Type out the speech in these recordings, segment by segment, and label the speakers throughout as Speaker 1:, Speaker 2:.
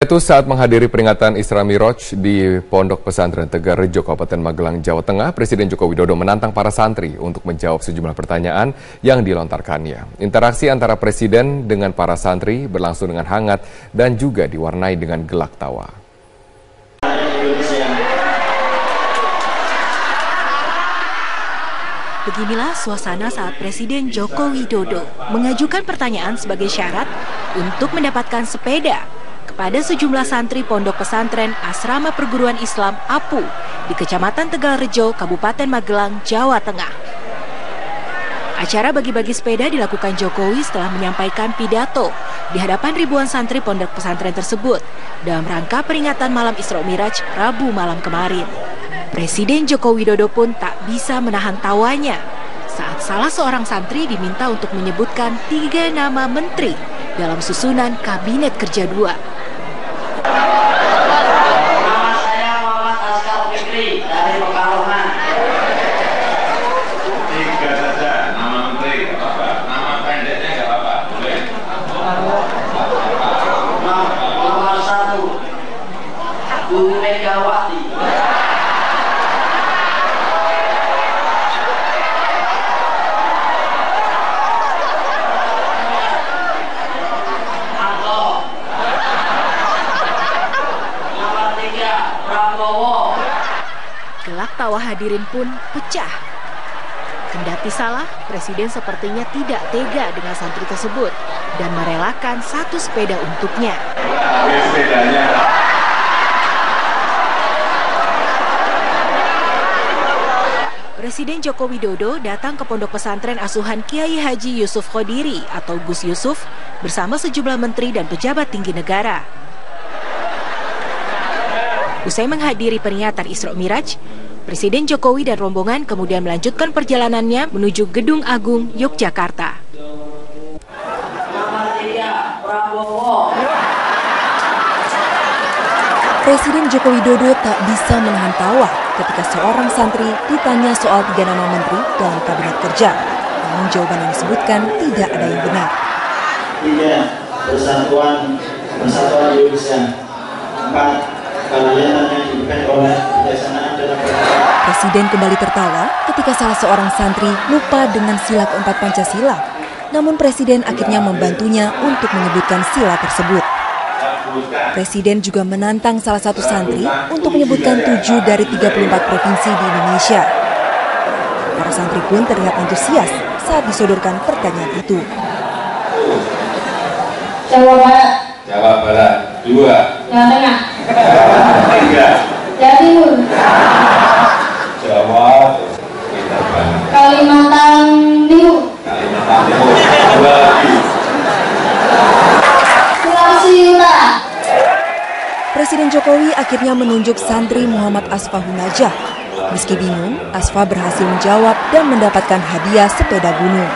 Speaker 1: Itu saat menghadiri peringatan Isra Miraj di Pondok Pesantren Tegar Rejo, Kabupaten Magelang, Jawa Tengah, Presiden Joko Widodo menantang para santri untuk menjawab sejumlah pertanyaan yang dilontarkannya. Interaksi antara Presiden dengan para santri berlangsung dengan hangat dan juga diwarnai dengan gelak tawa.
Speaker 2: Beginilah suasana saat Presiden Joko Widodo mengajukan pertanyaan sebagai syarat untuk mendapatkan sepeda kepada sejumlah santri Pondok Pesantren Asrama Perguruan Islam APU di Kecamatan Tegal Rejo, Kabupaten Magelang, Jawa Tengah. Acara bagi-bagi sepeda dilakukan Jokowi setelah menyampaikan pidato di hadapan ribuan santri Pondok Pesantren tersebut dalam rangka peringatan Malam Isra Miraj Rabu malam kemarin. Presiden Joko Widodo pun tak bisa menahan tawanya saat salah seorang santri diminta untuk menyebutkan 3 nama menteri dalam susunan Kabinet Kerja 2.
Speaker 3: Nama saya Muhammad Askar Fikri dari Pekalongan.
Speaker 4: 3 saja, nama menteri nggak apa-apa, nama pendeknya nggak apa-apa, boleh.
Speaker 3: Nomor 1, Bu Megawati.
Speaker 2: Gelak tawa hadirin pun pecah. Kendati salah, Presiden sepertinya tidak tega dengan santri tersebut dan merelakan 1 sepeda untuknya.
Speaker 4: Sepedanya.
Speaker 2: Presiden Joko Widodo datang ke Pondok Pesantren Asuhan Kiai Haji Yusuf Khodiri atau Gus Yusuf bersama sejumlah menteri dan pejabat tinggi negara. Usai menghadiri peringatan Isra Miraj, Presiden Jokowi dan rombongan kemudian melanjutkan perjalanannya menuju Gedung Agung, Yogyakarta.
Speaker 3: Nomor 3, Prabowo.
Speaker 2: Presiden Joko Widodo tak bisa menahan tawa ketika seorang santri ditanya soal 3 nama menteri dalam kabinet kerja. Namun jawaban yang disebutkan tidak ada yang benar.
Speaker 3: 3, Persatuan Indonesia. 4, Kalian yang diberikan oleh kebijaksanaan dalam
Speaker 2: Presiden kembali tertawa ketika salah seorang santri lupa dengan sila keempat Pancasila. Namun Presiden akhirnya membantunya untuk menyebutkan sila tersebut. Presiden juga menantang salah satu santri untuk menyebutkan 7 dari 34 provinsi di Indonesia. Para santri pun terlihat antusias saat disodorkan pertanyaan itu.
Speaker 5: Jawa Barat.
Speaker 4: Jawa Barat 2.
Speaker 5: Jawa Tengah.
Speaker 4: 3.
Speaker 5: Jawa Timur.
Speaker 4: Jawa.
Speaker 5: Kalimantan Timur.
Speaker 4: Kalimantan Timur 2 lagi.
Speaker 5: Sulawesi Utara.
Speaker 2: Presiden Jokowi akhirnya menunjuk santri Muhammad Asfa Hunajah. Meski bingung, Asfa berhasil menjawab dan mendapatkan hadiah sepeda gunung.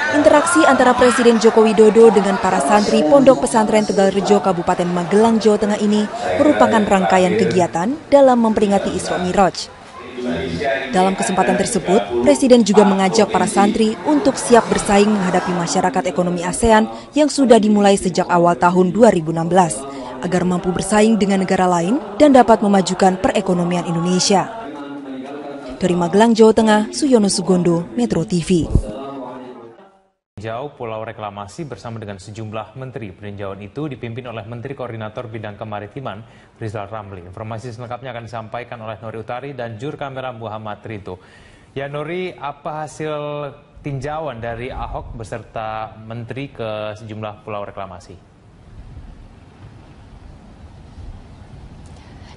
Speaker 2: Interaksi antara Presiden Joko Widodo dengan para santri Pondok Pesantren Tegal Rejo, Kabupaten Magelang, Jawa Tengah ini merupakan rangkaian kegiatan dalam memperingati Isra Miraj. Dalam kesempatan tersebut, Presiden juga mengajak para santri untuk siap bersaing menghadapi masyarakat ekonomi ASEAN yang sudah dimulai sejak awal tahun 2016, agar mampu bersaing dengan negara lain dan dapat memajukan perekonomian Indonesia. Dari Magelang, Jawa Tengah, Suyono Sugondo, Metro TV.
Speaker 6: Jauh Pulau Reklamasi bersama dengan sejumlah menteri. Peninjauan itu dipimpin oleh Menteri Koordinator Bidang Kemaritiman Rizal Ramli. Informasi selengkapnya akan disampaikan oleh Nori Utari dan juru kamera Muhammad Rito. Ya Nori, apa hasil tinjauan dari Ahok beserta menteri ke sejumlah pulau reklamasi?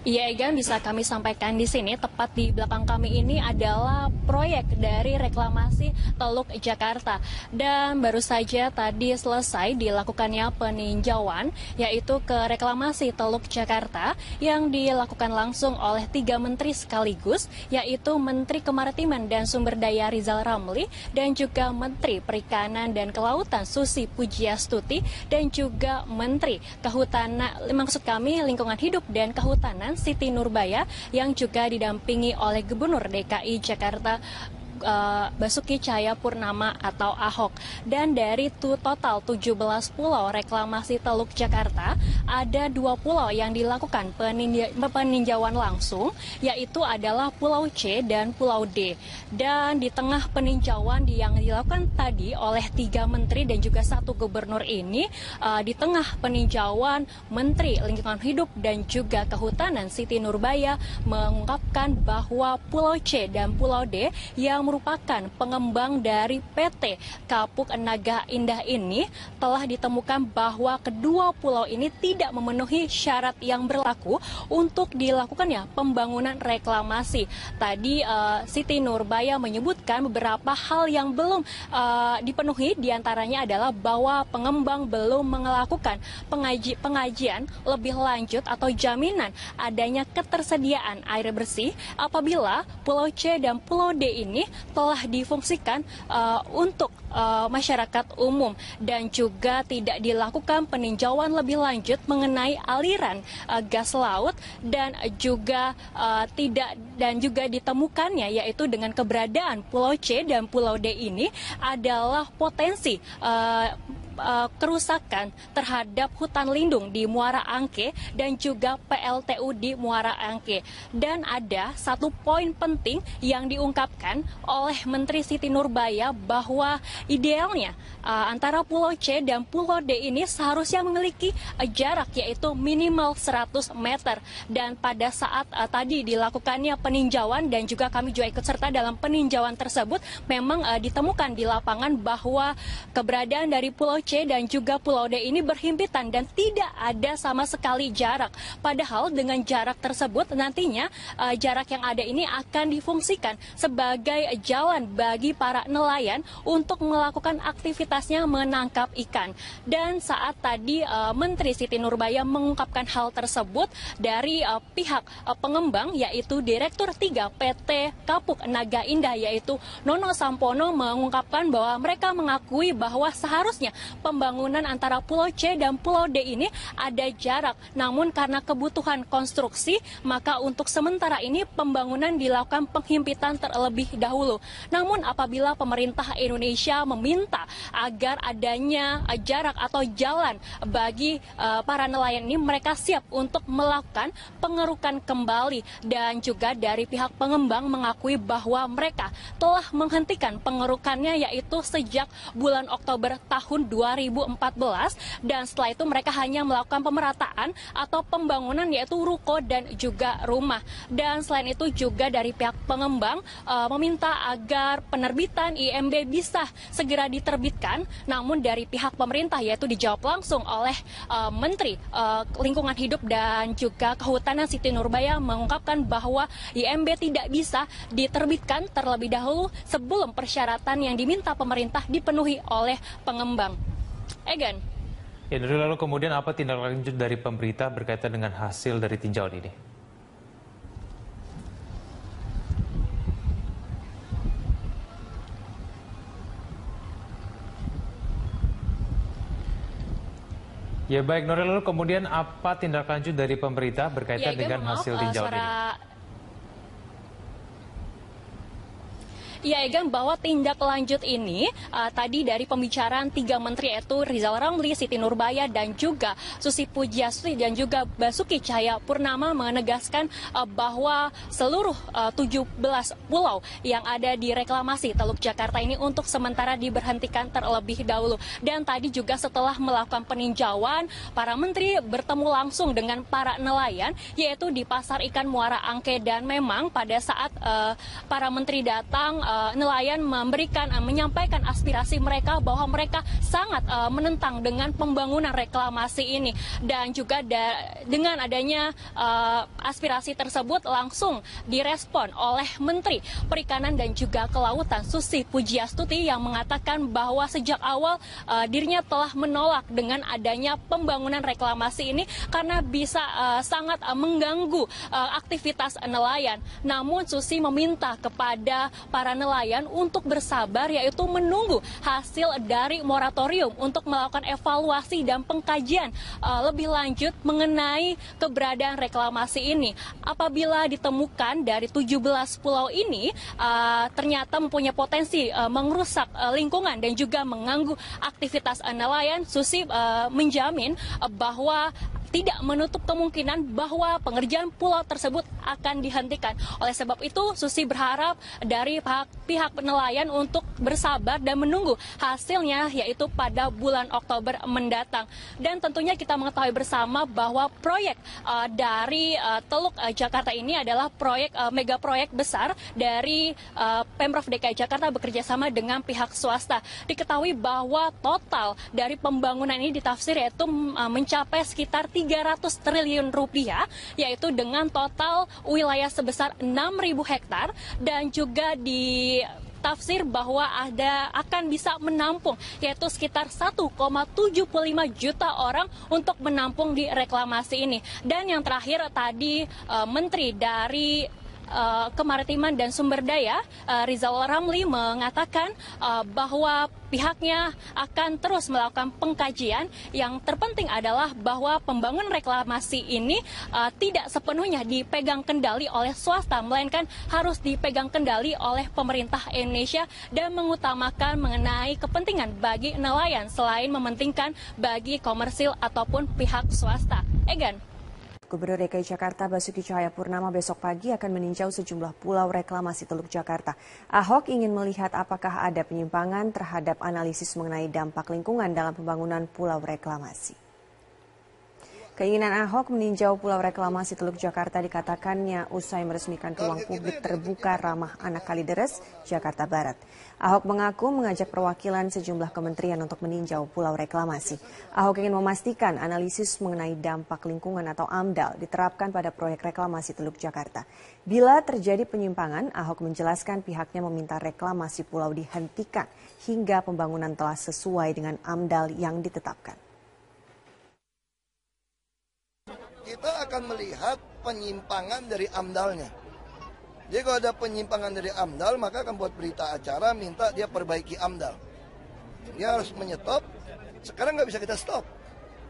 Speaker 7: Iya Egan, bisa kami sampaikan di sini, tepat di belakang kami ini adalah proyek dari reklamasi Teluk Jakarta. Dan baru saja tadi selesai dilakukannya peninjauan, yaitu ke reklamasi Teluk Jakarta yang dilakukan langsung oleh 3 menteri sekaligus, yaitu Menteri Kemaritiman dan Sumber Daya Rizal Ramli, dan juga Menteri Perikanan dan Kelautan Susi Pujiastuti, dan juga Menteri Kehutanan, maksud kami Lingkungan Hidup dan Kehutanan Siti Nurbaya, yang juga didampingi oleh Gubernur DKI Jakarta Basuki Cahayapurnama atau Ahok. Dan dari total 17 pulau reklamasi Teluk Jakarta, ada 2 pulau yang dilakukan peninjauan langsung, yaitu adalah Pulau C dan Pulau D. Dan di tengah peninjauan yang dilakukan tadi oleh 3 menteri dan juga 1 gubernur ini, di tengah peninjauan, Menteri Lingkungan Hidup dan juga Kehutanan Siti Nurbaya mengungkapkan bahwa Pulau C dan Pulau D yang merupakan pengembang dari PT Kapuk Naga Indah ini telah ditemukan bahwa kedua pulau ini tidak memenuhi syarat yang berlaku untuk dilakukannya pembangunan reklamasi. Tadi Siti Nurbaya menyebutkan beberapa hal yang belum dipenuhi, diantaranya adalah bahwa pengembang belum melakukan pengajian lebih lanjut atau jaminan adanya ketersediaan air bersih apabila Pulau C dan Pulau D ini telah difungsikan untuk masyarakat umum, dan juga tidak dilakukan peninjauan lebih lanjut mengenai aliran gas laut, dan juga ditemukannya yaitu dengan keberadaan Pulau C dan Pulau D ini adalah potensi kerusakan terhadap hutan lindung di Muara Angke dan juga PLTU di Muara Angke. Dan ada satu poin penting yang diungkapkan oleh Menteri Siti Nurbaya bahwa idealnya antara Pulau C dan Pulau D ini seharusnya memiliki jarak yaitu minimal 100 meter. Dan pada saat tadi dilakukannya peninjauan dan juga kami juga ikut serta dalam peninjauan tersebut, memang ditemukan di lapangan bahwa keberadaan dari Pulau C dan juga Pulau D ini berhimpitan dan tidak ada sama sekali jarak. Padahal dengan jarak tersebut nantinya jarak yang ada ini akan difungsikan sebagai jalan bagi para nelayan untuk melakukan aktivitasnya menangkap ikan. Dan saat tadi Menteri Siti Nurbaya mengungkapkan hal tersebut, dari pihak pengembang yaitu Direktur 3 PT Kapuk Naga Indah yaitu Nono Sampono mengungkapkan bahwa mereka mengakui bahwa seharusnya pembangunan antara Pulau C dan Pulau D ini ada jarak. Namun karena kebutuhan konstruksi, maka untuk sementara ini pembangunan dilakukan penghimpitan terlebih dahulu. Namun apabila pemerintah Indonesia meminta agar adanya jarak atau jalan bagi para nelayan ini, mereka siap untuk melakukan pengerukan kembali. Dan juga dari pihak pengembang mengakui bahwa mereka telah menghentikan pengerukannya yaitu sejak bulan Oktober tahun 2014, dan setelah itu mereka hanya melakukan pemerataan atau pembangunan yaitu ruko dan juga rumah. Dan selain itu juga dari pihak pengembang meminta agar penerbitan IMB bisa segera diterbitkan. Namun dari pihak pemerintah yaitu dijawab langsung oleh Menteri Lingkungan Hidup dan juga Kehutanan Siti Nurbaya mengungkapkan bahwa IMB tidak bisa diterbitkan terlebih dahulu sebelum persyaratan yang diminta pemerintah dipenuhi oleh pengembang. Egan.
Speaker 6: Ya, lalu kemudian apa tindak lanjut dari pemerintah berkaitan dengan hasil dari tinjauan ini? Ya baik, Nuril, lalu kemudian apa tindak lanjut dari pemerintah berkaitan dengan hasil tinjauan ini?
Speaker 7: Ya, Egan, bahwa tindak lanjut ini tadi dari pembicaraan 3 menteri yaitu Rizal Ramli, Siti Nurbaya dan juga Susi Pujiastuti dan juga Basuki Cahayapurnama menegaskan bahwa seluruh 17 pulau yang ada di reklamasi Teluk Jakarta ini untuk sementara diberhentikan terlebih dahulu. Dan tadi juga setelah melakukan peninjauan, para menteri bertemu langsung dengan para nelayan yaitu di Pasar Ikan Muara Angke, dan memang pada saat para menteri datang, nelayan menyampaikan aspirasi mereka bahwa mereka sangat menentang dengan pembangunan reklamasi ini. Dan juga dengan adanya aspirasi tersebut langsung direspon oleh Menteri Perikanan dan juga Kelautan Susi Pujiastuti yang mengatakan bahwa sejak awal dirinya telah menolak dengan adanya pembangunan reklamasi ini karena bisa sangat mengganggu aktivitas nelayan. Namun Susi meminta kepada para nelayan untuk bersabar, yaitu menunggu hasil dari moratorium untuk melakukan evaluasi dan pengkajian lebih lanjut mengenai keberadaan reklamasi ini. Apabila ditemukan dari 17 pulau ini ternyata mempunyai potensi merusak lingkungan dan juga mengganggu aktivitas nelayan, Susi menjamin bahwa tidak menutup kemungkinan bahwa pengerjaan pulau tersebut akan dihentikan. Oleh sebab itu, Susi berharap dari pihak nelayan untuk bersabar dan menunggu hasilnya, yaitu pada bulan Oktober mendatang. Dan tentunya kita mengetahui bersama bahwa proyek dari Teluk Jakarta ini adalah mega proyek besar dari Pemprov DKI Jakarta bekerjasama dengan pihak swasta. Diketahui bahwa total dari pembangunan ini ditafsir yaitu mencapai sekitar 300 triliun rupiah, yaitu dengan total wilayah sebesar 6.000 hektar, dan juga ditafsir bahwa akan bisa menampung yaitu sekitar 1,75 juta orang untuk menampung di reklamasi ini. Dan yang terakhir tadi Menteri dari Kemaritiman dan Sumber Daya Rizal Ramli mengatakan bahwa pihaknya akan terus melakukan pengkajian. Yang terpenting adalah bahwa pembangunan reklamasi ini tidak sepenuhnya dipegang kendali oleh swasta, melainkan harus dipegang kendali oleh pemerintah Indonesia dan mengutamakan mengenai kepentingan bagi nelayan selain mementingkan bagi komersil ataupun pihak swasta. Egan.
Speaker 2: Gubernur DKI Jakarta Basuki Cahayapurnama besok pagi akan meninjau sejumlah pulau reklamasi Teluk Jakarta. Ahok ingin melihat apakah ada penyimpangan terhadap analisis mengenai dampak lingkungan dalam pembangunan pulau reklamasi. Keinginan Ahok meninjau pulau reklamasi Teluk Jakarta dikatakannya usai meresmikan ruang publik terbuka ramah anak Kalideres, Jakarta Barat. Ahok mengaku mengajak perwakilan sejumlah kementerian untuk meninjau pulau reklamasi. Ahok ingin memastikan analisis mengenai dampak lingkungan atau AMDAL diterapkan pada proyek reklamasi Teluk Jakarta. Bila terjadi penyimpangan, Ahok menjelaskan pihaknya meminta reklamasi pulau dihentikan hingga pembangunan telah sesuai dengan AMDAL yang ditetapkan.
Speaker 8: Kita akan melihat penyimpangan dari AMDAL-nya. Jadi kalau ada penyimpangan dari AMDAL, maka akan buat berita acara minta dia perbaiki AMDAL. Dia harus menyetop, sekarang nggak bisa kita stop.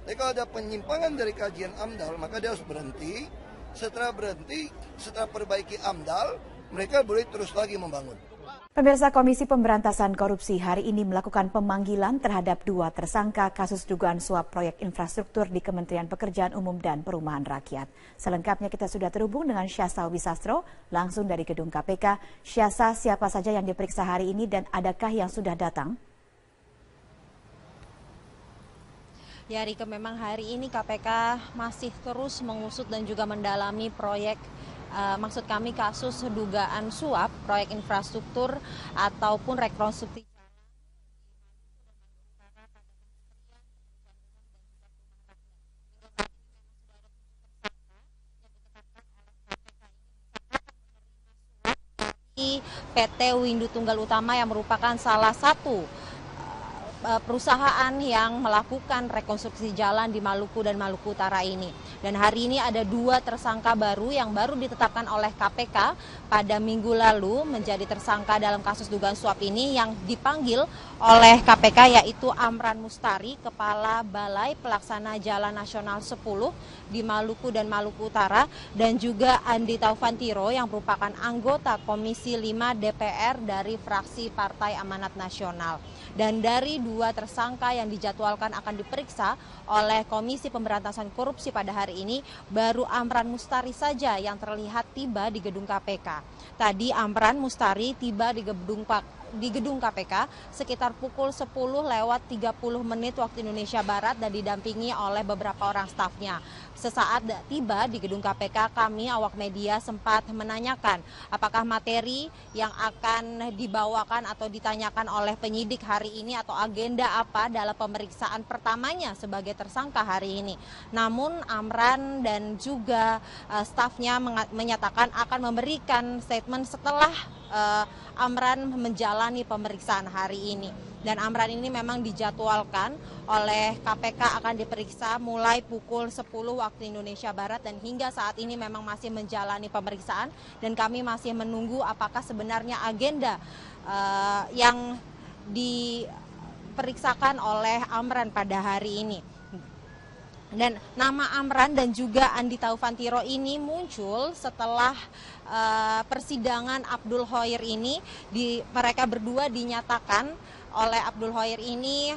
Speaker 8: Jadi kalau ada penyimpangan dari kajian AMDAL, maka dia harus berhenti. Setelah berhenti, setelah perbaiki AMDAL, mereka boleh terus lagi membangun.
Speaker 9: Pemirsa, Komisi Pemberantasan Korupsi hari ini melakukan pemanggilan terhadap 2 tersangka kasus dugaan suap proyek infrastruktur di Kementerian Pekerjaan Umum dan Perumahan Rakyat. Selengkapnya kita sudah terhubung dengan Syasa Wisastro langsung dari gedung KPK. Syasa, siapa saja yang diperiksa hari ini dan adakah yang sudah datang?
Speaker 10: Ya Rike, memang hari ini KPK masih terus mengusut dan juga mendalami proyek maksud kami kasus dugaan suap proyek infrastruktur ataupun rekonstruksi PT Windu Tunggal Utama yang merupakan salah satu perusahaan yang melakukan rekonstruksi jalan di Maluku dan Maluku Utara ini. Dan hari ini ada 2 tersangka baru yang baru ditetapkan oleh KPK pada minggu lalu menjadi tersangka dalam kasus dugaan suap ini yang dipanggil oleh KPK, yaitu Amran Mustari, Kepala Balai Pelaksana Jalan Nasional 10 di Maluku dan Maluku Utara, dan juga Andi Taufantiro yang merupakan anggota Komisi 5 DPR dari fraksi Partai Amanat Nasional. Dan dari 2 tersangka yang dijadwalkan akan diperiksa oleh Komisi Pemberantasan Korupsi pada hari ini, baru Amran Mustari saja yang terlihat tiba di gedung KPK. Tadi Amran Mustari tiba di gedung KPK sekitar pukul 10:30 waktu Indonesia Barat dan didampingi oleh beberapa orang stafnya. Sesaat tiba di gedung KPK, kami awak media sempat menanyakan apakah materi yang akan dibawakan atau ditanyakan oleh penyidik hari ini atau agenda apa dalam pemeriksaan pertamanya sebagai tersangka hari ini. Namun Amran dan juga stafnya menyatakan akan memberikan statement setelah Amran menjalani pemeriksaan hari ini. Dan Amran ini memang dijadwalkan oleh KPK akan diperiksa mulai pukul 10 waktu Indonesia Barat dan hingga saat ini memang masih menjalani pemeriksaan dan kami masih menunggu apakah sebenarnya agenda yang diperiksakan oleh Amran pada hari ini. Dan nama Amran dan juga Andi Taufantiro ini muncul setelah persidangan Abdul Khoir ini, mereka berdua dinyatakan oleh Abdul Khoir ini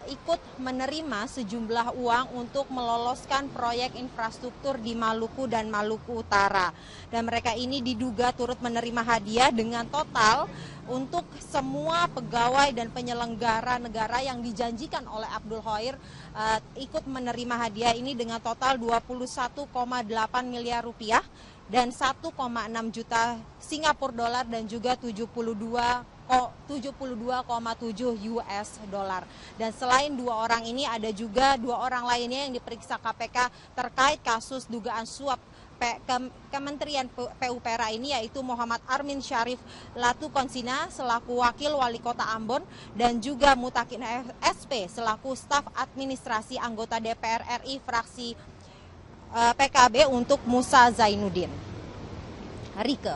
Speaker 10: ikut menerima sejumlah uang untuk meloloskan proyek infrastruktur di Maluku dan Maluku Utara. Dan mereka ini diduga turut menerima hadiah dengan total untuk semua pegawai dan penyelenggara negara yang dijanjikan oleh Abdul Khoir ikut menerima hadiah ini dengan total 21,8 miliar rupiah dan 1,6 juta Singapura dolar dan juga 72,7 US dolar. Dan selain dua orang ini ada juga dua orang lainnya yang diperiksa KPK terkait kasus dugaan suap Kementerian PUPR ini, yaitu Muhammad Armin Syarif Latukonsina selaku Wakil Wali Kota Ambon dan juga Mutakin SP selaku staf administrasi anggota DPR RI fraksi PKB untuk Musa Zainuddin. Rike.